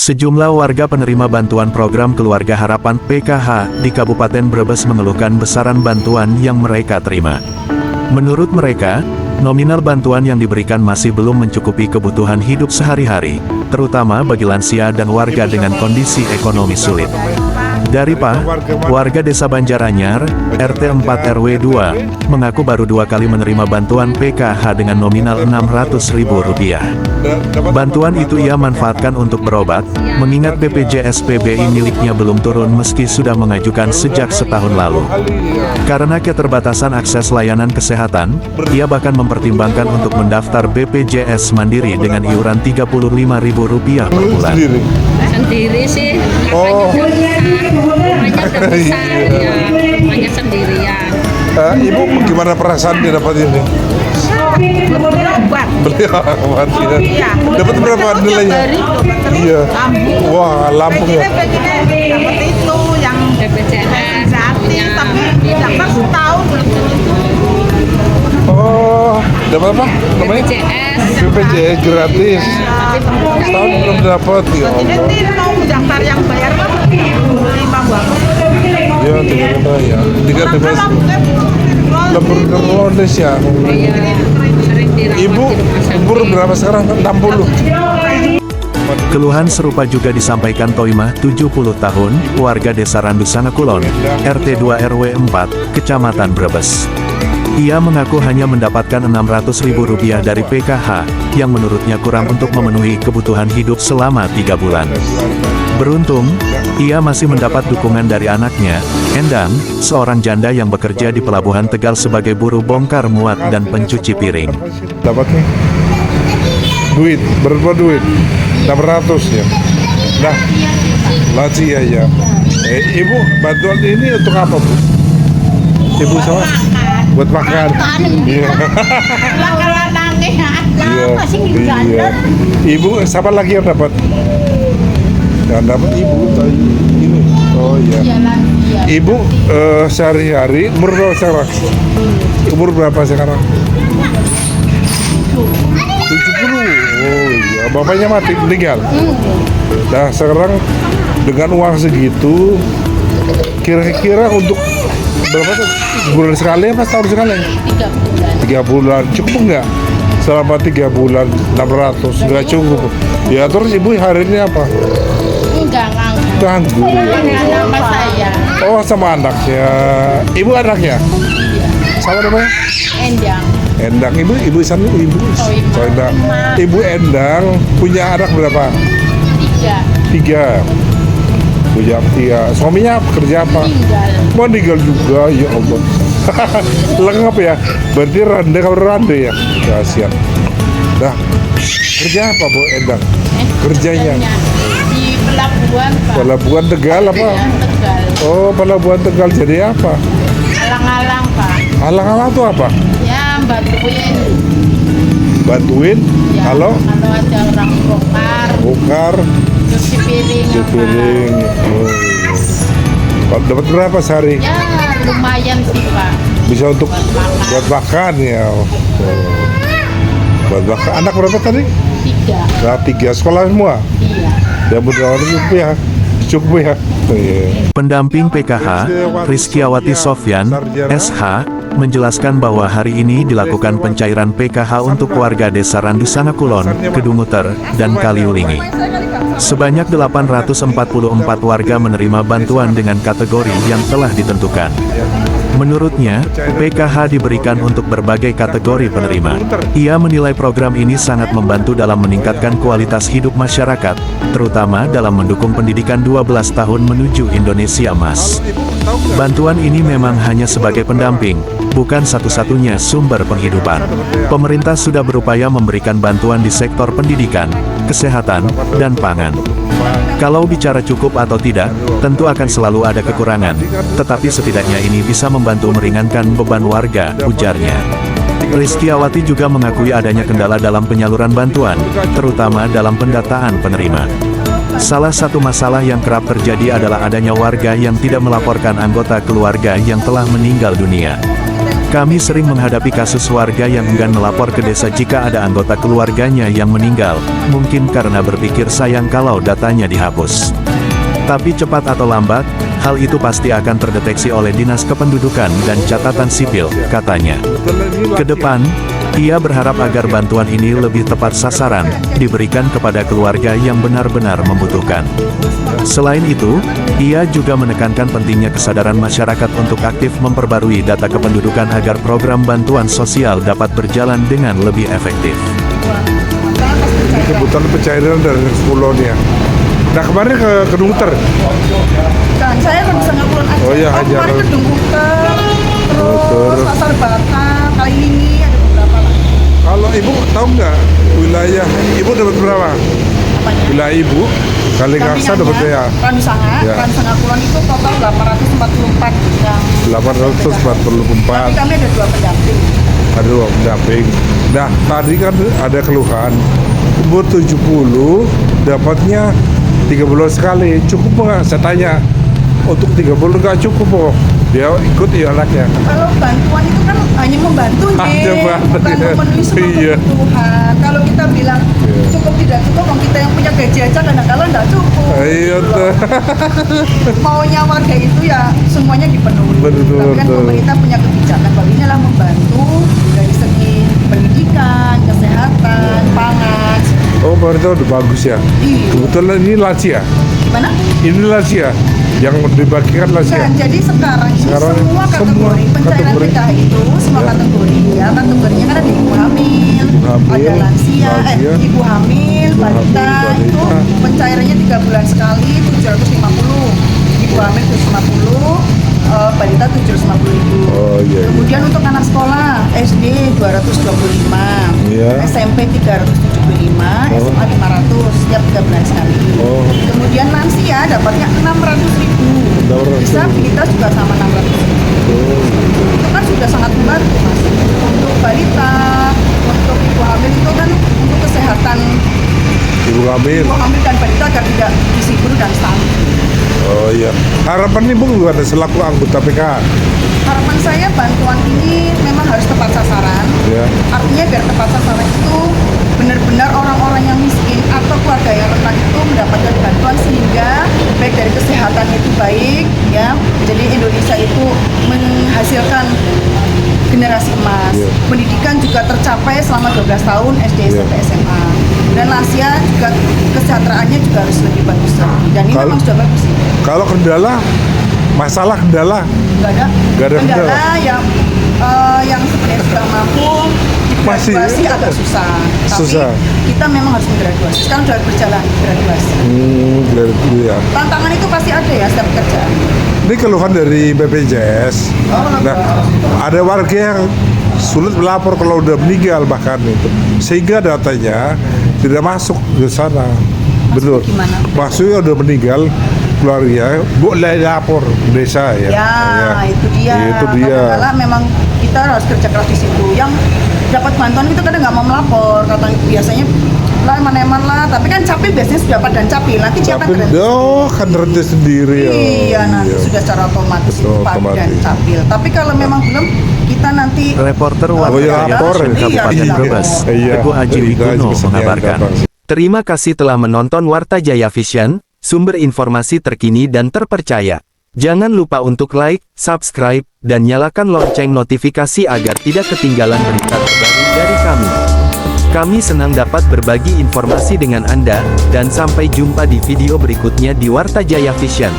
Sejumlah warga penerima bantuan program Keluarga Harapan (PKH) di Kabupaten Brebes mengeluhkan besaran bantuan yang mereka terima. Menurut mereka, nominal bantuan yang diberikan masih belum mencukupi kebutuhan hidup sehari-hari, terutama bagi lansia dan warga dengan kondisi ekonomi sulit. Dari warga Desa Banjaranyar, RT 4 RW 2, mengaku baru 2 kali menerima bantuan PKH dengan nominal Rp600.000. Bantuan itu ia manfaatkan untuk berobat, mengingat BPJS PBI miliknya belum turun meski sudah mengajukan sejak setahun lalu. Karena keterbatasan akses layanan kesehatan, ia bahkan mempertimbangkan untuk mendaftar BPJS Mandiri dengan iuran Rp35.000 per bulan. Sendiri sih, hanya terbesar ya, hanya sendirian. Ibu gimana perasaan dia dapat ini? Beli obat ya. Dapat berapa nilainya? Iya. Wah, Lampung ya. Dapat itu yang BPJS gratis, tapi daftar setahun belum tentu. Oh, dapat apa? Namanya? BPJS gratis. Setahun belum dapat ya. Jadi mau daftar yang bayar kan 5 banget. Ya, ya. Tiga bebas. Lebur ke Indonesia. Ibu umur berapa sekarang? 60. Keluhan serupa juga disampaikan Toimah, 70 tahun, warga Desa Randu Sangakulon, RT 2 RW 4, Kecamatan Brebes. Ia mengaku hanya mendapatkan Rp600.000 dari PKH, yang menurutnya kurang untuk memenuhi kebutuhan hidup selama 3 bulan. Beruntung, ia masih mendapat dukungan dari anaknya, Endang, seorang janda yang bekerja di Pelabuhan Tegal sebagai buruh bongkar muat dan pencuci piring. Dapat nih duit, berapa duit? 600 ya. Nah, lansia ya. Ibu, bantuan ini untuk apa, Bu? Ibu sama? Buat makan. Iya. Iya. Ibu, siapa lagi yang dapat? Yang dapat ibu tadi ini. Oh iya. Ibu sehari-hari umur berapa sekarang? Umur berapa sekarang? 70. Oh iya, bapaknya mati, meninggal. Nah, sekarang dengan uang segitu, kira-kira untuk berapa tuh? Bulan sekali apa setahun sekali? 3 bulan. Cukup nggak? Selama 3 bulan 600 nggak cukup. Ya terus ibu hari ini apa? Enggak Ganggu. sama saya. Oh, sama anaknya. Ibu anaknya? Sama namanya? Endang. Ibu sana ibu. Endang. Ibu Endang punya anak berapa? 3. Punya 3. Suaminya kerja apa? Meninggal juga, ya Allah. Lengkap ya. Berarti rande ya. Kasihan. Nah, kerja apa Bu Endang? Kerjanya? Di pelabuhan, Pak. Pelabuhan Tegal apa? Tegal. Oh, Pelabuhan Tegal jadi apa? Alang-alang, Pak. Alang-alang itu apa? Ya, bantuin. Bantuin? Ya, Kalau ada orang bongkar, cuci piring. piring. Oh. Kalau dapat berapa sehari? Ya, lumayan sih, Pak. Bisa untuk buat makan ya. Oh. Buat makan. Anak berapa tadi? 3. Nah, 3 sekolah semua. Iya. Ya mudah-mudahan cukup ya. Oh, iya. Pendamping PKH, Rizkyawati Sofyan, SH, menjelaskan bahwa hari ini dilakukan pencairan PKH untuk warga Desa Randu Sangakulon, Kedunguter, dan Kaliulingi. Sebanyak 844 warga menerima bantuan dengan kategori yang telah ditentukan. Menurutnya, PKH diberikan untuk berbagai kategori penerima. Ia menilai program ini sangat membantu dalam meningkatkan kualitas hidup masyarakat, terutama dalam mendukung pendidikan 12 tahun menuju Indonesia Emas. Bantuan ini memang hanya sebagai pendamping, bukan satu-satunya sumber penghidupan. Pemerintah sudah berupaya memberikan bantuan di sektor pendidikan, kesehatan, dan pangan. Kalau bicara cukup atau tidak, tentu akan selalu ada kekurangan, tetapi setidaknya ini bisa membantu meringankan beban warga, ujarnya. Rizkyawati juga mengakui adanya kendala dalam penyaluran bantuan, terutama dalam pendataan penerima. Salah satu masalah yang kerap terjadi adalah adanya warga yang tidak melaporkan anggota keluarga yang telah meninggal dunia. Kami sering menghadapi kasus warga yang enggan melapor ke desa jika ada anggota keluarganya yang meninggal, mungkin karena berpikir sayang kalau datanya dihapus. Tapi cepat atau lambat, hal itu pasti akan terdeteksi oleh Dinas Kependudukan dan Catatan Sipil, katanya. Kedepan, ia berharap agar bantuan ini lebih tepat sasaran, diberikan kepada keluarga yang benar-benar membutuhkan. Selain itu, ia juga menekankan pentingnya kesadaran masyarakat untuk aktif memperbarui data kependudukan agar program bantuan sosial dapat berjalan dengan lebih efektif. Kebutuhan pencairan dari Kulonnya. Nah kemarin ke Dunguter. Kan saya kan bisa ngapulan aja. Oh iya, aja. Kemarin ke Dunguter, Terus. terus Pasar Bata, kali ini ada beberapa lah. Kalau ibu tahu nggak wilayah ibu dapat berapa? Apanya? Wilayah ibu kali Kangsa dapat ya? Ransanga, Ya. Ransanga Kulon itu total 844 yang 844. Tapi kami ada 2 pendamping. Ada dua pendamping. Nah tadi kan ada keluhan umur 70 dapatnya 3 bulan sekali, cukup nggak? Saya tanya, untuk 3 bulan nggak cukup kok. Dia ikut ya anaknya. Kalau bantuan itu kan hanya membantu Hanya nih, bantu, bukan ya. memenuhi semua Iya. kebutuhan. Kalau kita bilang Iya. cukup tidak cukup, kalau kita yang punya gaji aja kadang-kadang nggak cukup. Iya tuh. Maunya warga itu ya semuanya dipenuhi. Betul, Tapi kan betul. pemerintah punya kebijakan bahwa ini adalah membantu dari segi pendidikan, kesehatan, pangan. Oh pemerintah udah bagus ya. Iya. Kebetulan ini lansia. Gimana? Ini lansia yang dibagikan lansia. Nah, jadi sekarang ini Sekarang semua kategori pencairan kategori. PKH itu semua Ya. kategori ya, kategorinya kan ada ibu hamil, hamil, ada lansia, lansia, ibu hamil, balita, hamil, itu balita. pencairannya 3 bulan sekali 750, ibu hamil 750, balita 750.000. Oh iya. iya. Kemudian untuk anak sekolah SD 225, Iya. SMP 375, Oh. SMA 500 setiap 3 bulan sekali. Oh. Kemudian lansia dapatnya 600.000. 600.000. Disabilitas juga sama 600.000. Itu kan sudah sangat membantu mas. Untuk balita, untuk ibu hamil itu kan untuk kesehatan Ibu hamil. ibu hamil dan balita agar tidak disibur dan stunting. Oh iya. Harapan ibu gimana selaku anggota PKH? Harapan saya bantuan ini memang harus tepat sasaran. Ya. Artinya biar tepat sasaran itu benar-benar orang-orang yang miskin atau keluarga yang rentan itu mendapatkan bantuan sehingga baik dari kesehatan itu baik ya. Jadi Indonesia itu menghasilkan generasi emas. Iya. Pendidikan juga tercapai selama 12 tahun SD Iya. sampai SMA. Dan lansia juga kesejahteraannya juga harus lebih bagus lagi. Dan ini Kalau- memang sudah bagus sih. Kalau kendala, masalah kendala, Nggak ada. Nggak ada kendala. Kendala yang sebenarnya sudah mampu Masih- graduasi agak susah. Susah. Tapi kita memang harus menggraduasi. Sekarang sudah berjalan graduasi. dari itu ya. Tantangan itu pasti ada ya setiap pekerjaan. Ini keluhan dari BPJS. Oh, Nah, ada warga yang sulit melapor kalau udah meninggal bahkan itu, sehingga datanya tidak masuk ke sana. Betul. gimana? Maksudnya udah meninggal keluarga, boleh lapor desa ya. Ya, itu dia. Itu dia. Kadang-kadang memang kita harus kerja keras di situ. Yang dapat bantuan itu kadang nggak mau melapor. Kata biasanya lah eman-eman lah. Tapi kan capil biasanya sudah pada capil. Nanti dia akan Tapi berhenti. kan berhenti sendiri. Iya, nanti sudah secara otomatis Betul, pad dan otomatis. capil. Tapi kalau memang belum, kita nanti Reporter Oh Warta iya, Jaya lapor. Vision Kabupaten Iya. Brebes, Iya. Teguh Aji Itu aja Wiguno pesannya, mengabarkan. gampang. Terima kasih telah menonton Warta Jaya Vision, sumber informasi terkini dan terpercaya. Jangan lupa untuk like, subscribe, dan nyalakan lonceng notifikasi agar tidak ketinggalan berita terbaru dari kami. Kami senang dapat berbagi informasi dengan Anda, dan sampai jumpa di video berikutnya di Warta Jaya Vision.